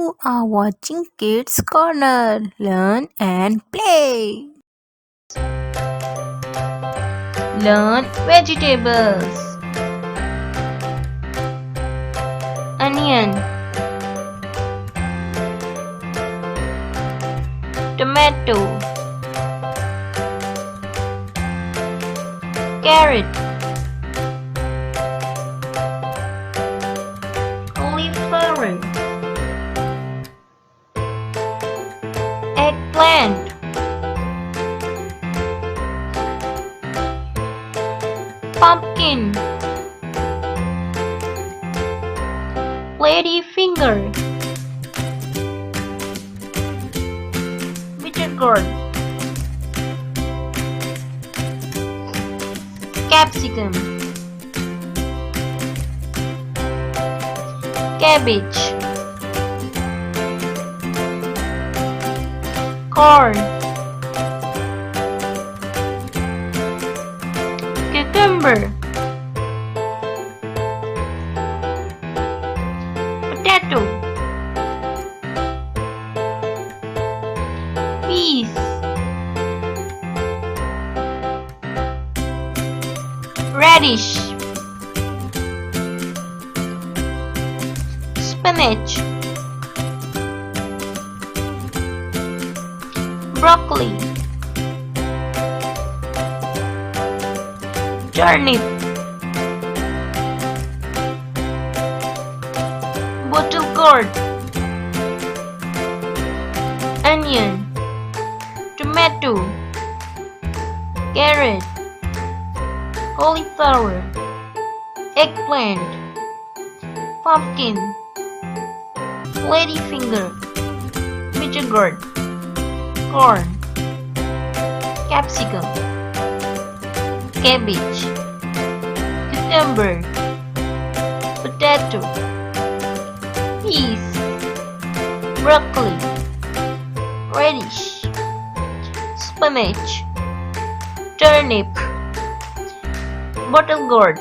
You are watching Kids Corner. Learn and play. Learn vegetables. Onion, tomato, carrot, cauliflower, eggplant, pumpkin, ladyfinger, bitter gourd, capsicum, cabbage, corn, cucumber, potato, peas, radish, spinach, broccoli, turnip, bottle gourd, onion, tomato, carrot, cauliflower, eggplant, pumpkin, ladyfinger, bitter gourd, corn, capsicum, cabbage, cucumber, potato, peas, broccoli, radish, spinach, turnip, bottle gourd,